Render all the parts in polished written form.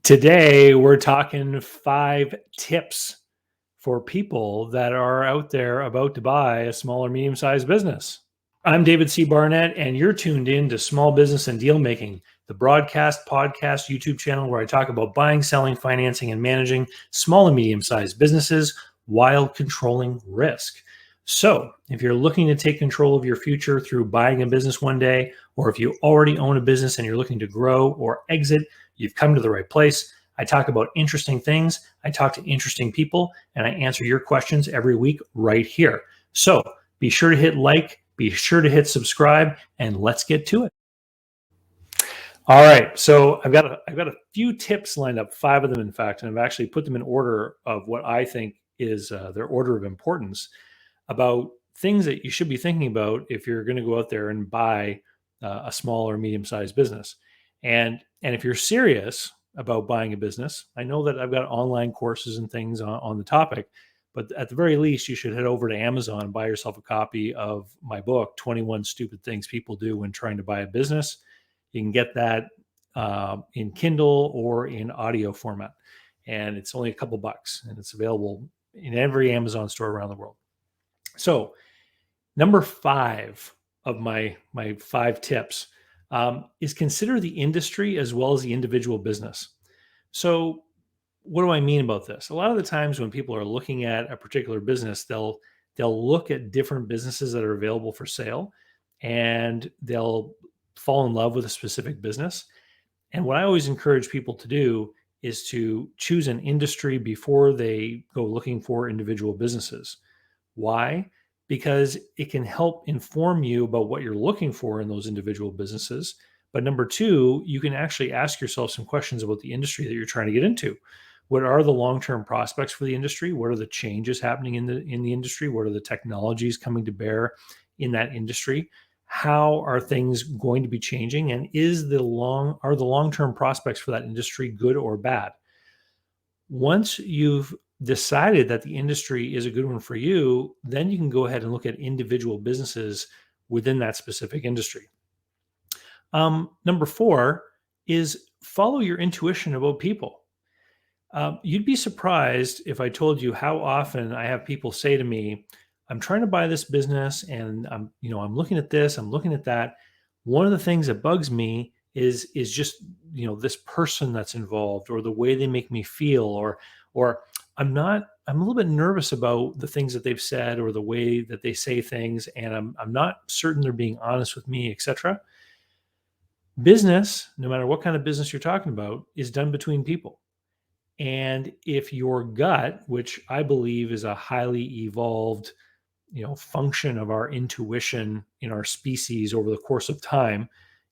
Today, we're talking 5 tips for people that are out there about to buy a small or medium-sized business. I'm David C. Barnett, and you're tuned in to Small Business and Deal Making, the broadcast, podcast, YouTube channel where I talk about buying, selling, financing, and managing small and medium-sized businesses while controlling risk. So, if you're looking to take control of your future through buying a business one day, or if you already own a business and you're looking to grow or exit, you've come to the right place. I talk about interesting things, I talk to interesting people, and I answer your questions every week right here. So be sure to hit like, be sure to hit subscribe, and let's get to it. All right, so I've got a few tips lined up, 5 of them in fact, and I've actually put them in order of what I think is their order of importance about things that you should be thinking about if you're going to go out there and buy a small or medium-sized business. And if you're serious about buying a business, I know that I've got online courses and things on the topic, but at the very least, you should head over to Amazon and buy yourself a copy of my book, 21 Stupid Things People Do When Trying to Buy a Business. You can get that in Kindle or in audio format, and it's only a couple bucks, and it's available in every Amazon store around the world. So, number 5 of my 5 tips is consider the industry as well as the individual business. So, what do I mean about this? A lot of the times when people are looking at a particular business, they'll look at different businesses that are available for sale, and they'll fall in love with a specific business. And what I always encourage people to do is to choose an industry before they go looking for individual businesses. Why? Because it can help inform you about what you're looking for in those individual businesses. But number 2, you can actually ask yourself some questions about the industry that you're trying to get into. What are the long-term prospects for the industry? What are the changes happening in the industry? What are the technologies coming to bear in that industry? How are things going to be changing? And are the long-term prospects for that industry good or bad? Once you've decided that the industry is a good one for you, then you can go ahead and look at individual businesses within that specific industry. Number 4 is follow your intuition about people. You'd be surprised if I told you how often I have people say to me, I'm trying to buy this business and I'm looking at this, I'm looking at that. One of the things that bugs me is just, this person that's involved, or the way they make me feel, or I'm a little bit nervous about the things that they've said or the way that they say things, and I'm not certain they're being honest with me, etc. Business, no matter what kind of business you're talking about, is done between people. And if your gut, which I believe is a highly evolved, function of our intuition in our species over the course of time,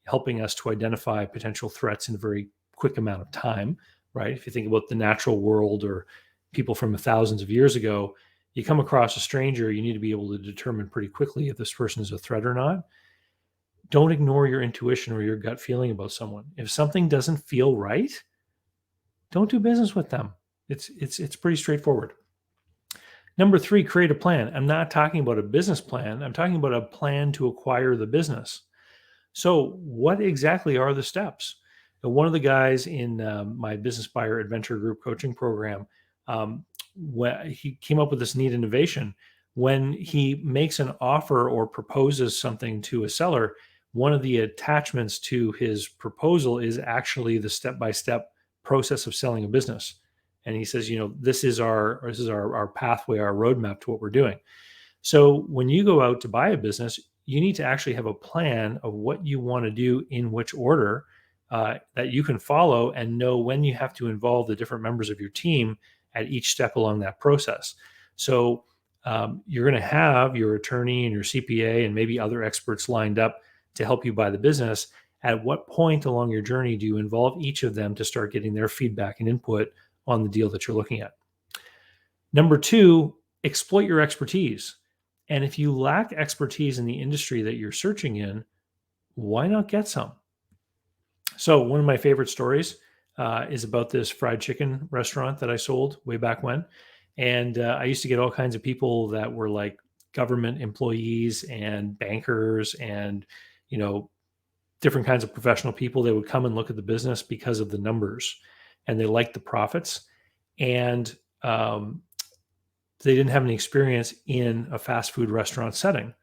helping us to identify potential threats in a very quick amount of time, right? If you think about the natural world or people from thousands of years ago, you come across a stranger, you need to be able to determine pretty quickly if this person is a threat or not. Don't ignore your intuition or your gut feeling about someone. If something doesn't feel right, don't do business with them. It's pretty straightforward. Number 3, create a plan. I'm not talking about a business plan. I'm talking about a plan to acquire the business. So what exactly are the steps? One of the guys in my Business Buyer Adventure Group coaching program, he came up with this neat innovation. When he makes an offer or proposes something to a seller, one of the attachments to his proposal is actually the step-by-step process of selling a business. And he says, this is our pathway, our roadmap to what we're doing. So when you go out to buy a business, you need to actually have a plan of what you want to do in which order that you can follow, and know when you have to involve the different members of your team at each step along that process. So you're going to have your attorney and your CPA and maybe other experts lined up to help you buy the business. At what point along your journey do you involve each of them to start getting their feedback and input on the deal that you're looking at? Number 2, exploit your expertise. And if you lack expertise in the industry that you're searching in, why not get some? So one of my favorite stories is about this fried chicken restaurant that I sold way back when. And I used to get all kinds of people that were like government employees and bankers and, different kinds of professional people. They would come and look at the business because of the numbers. and they liked the profits, and they didn't have any experience in a fast food restaurant setting.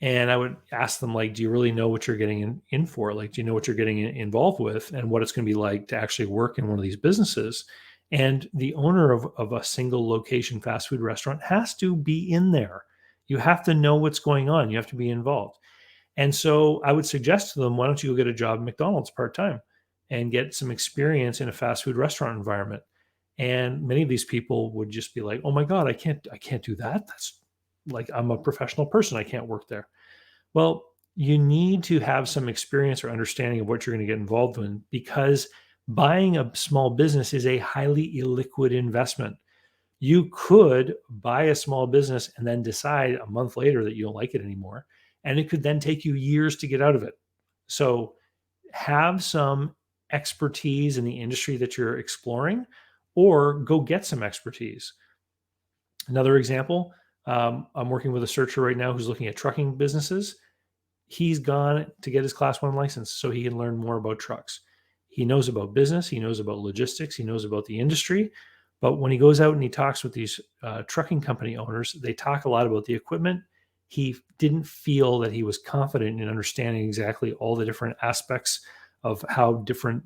And I would ask them, like, do you really know what you're getting in for? Like, do you know what you're getting involved with and what it's going to be like to actually work in one of these businesses? And the owner of a single location fast food restaurant has to be in there. You have to know what's going on. You have to be involved. And so I would suggest to them, why don't you go get a job at McDonald's part-time and get some experience in a fast food restaurant environment? And many of these people would just be like, oh my God, I can't do that. That's like, I'm a professional person. I can't work there. Well, you need to have some experience or understanding of what you're going to get involved in, because buying a small business is a highly illiquid investment. You could buy a small business and then decide a month later that you don't like it anymore. And it could then take you years to get out of it. So have some expertise in the industry that you're exploring, or go get some expertise. Another example, I'm working with a searcher right now who's looking at trucking businesses. He's gone to get his Class 1 license so he can learn more about trucks. He knows about business. He knows about logistics. He knows about the industry. But when he goes out and he talks with these trucking company owners, they talk a lot about the equipment. He didn't feel that he was confident in understanding exactly all the different aspects of how different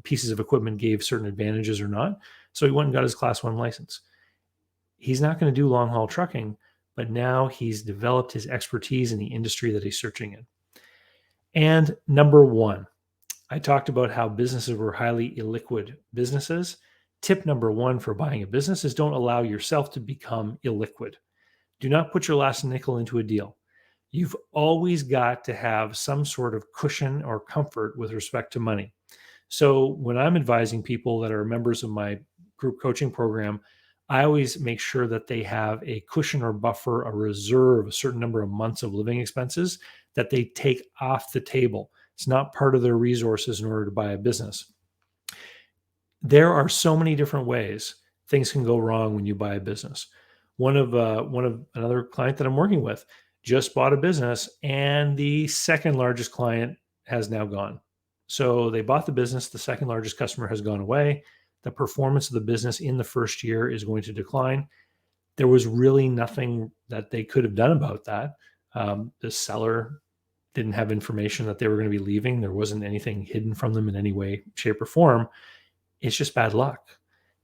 pieces of equipment gave certain advantages or not. So he went and got his Class 1 license. He's not going to do long haul trucking, but now he's developed his expertise in the industry that he's searching in. And number one, I talked about how businesses were highly illiquid businesses. Tip number one for buying a business is don't allow yourself to become illiquid. Do not put your last nickel into a deal. You've always got to have some sort of cushion or comfort with respect to money. So when I'm advising people that are members of my group coaching program, I always make sure that they have a cushion or buffer, a reserve, a certain number of months of living expenses that they take off the table. It's not part of their resources in order to buy a business. There are so many different ways things can go wrong when you buy a business. One of another client that I'm working with just bought a business, and the second largest client has now gone. So they bought the business, the second largest customer has gone away. The performance of the business in the first year is going to decline. There was really nothing that they could have done about that. The seller didn't have information that they were going to be leaving. There wasn't anything hidden from them in any way, shape, or form. It's just bad luck.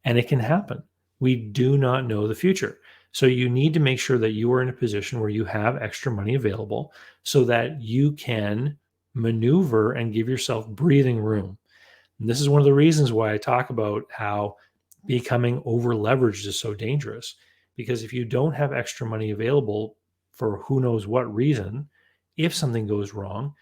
And it can happen. We do not know the future. So you need to make sure that you are in a position where you have extra money available so that you can maneuver and give yourself breathing room. And this is one of the reasons why I talk about how becoming over leveraged is so dangerous, because if you don't have extra money available for who knows what reason, if something goes wrong,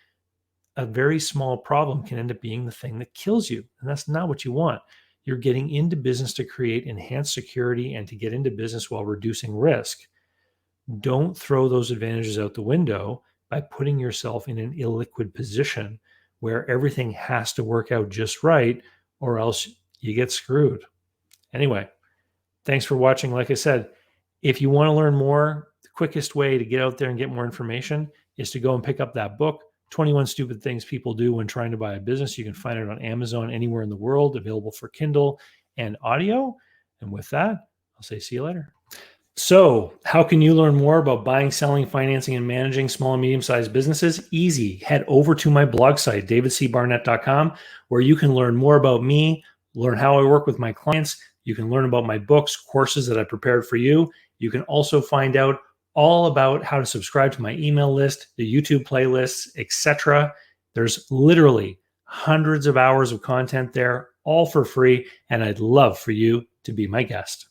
a very small problem can end up being the thing that kills you. And that's not what you want. You're getting into business to create enhanced security and to get into business while reducing risk. Don't throw those advantages out the window by putting yourself in an illiquid position where everything has to work out just right, or else you get screwed. Anyway, thanks for watching. Like I said, if you want to learn more, the quickest way to get out there and get more information is to go and pick up that book, 21 Stupid Things People Do When Trying to Buy a Business. You can find it on Amazon anywhere in the world, available for Kindle and audio. And with that, I'll say see you later. So how can you learn more about buying, selling, financing, and managing small and medium-sized businesses? Easy. Head over to my blog site, davidcbarnett.com, where you can learn more about me, learn how I work with my clients. You can learn about my books, courses that I prepared for you. You can also find out all about how to subscribe to my email list, the YouTube playlists, etc. There's literally hundreds of hours of content there, all for free, and I'd love for you to be my guest.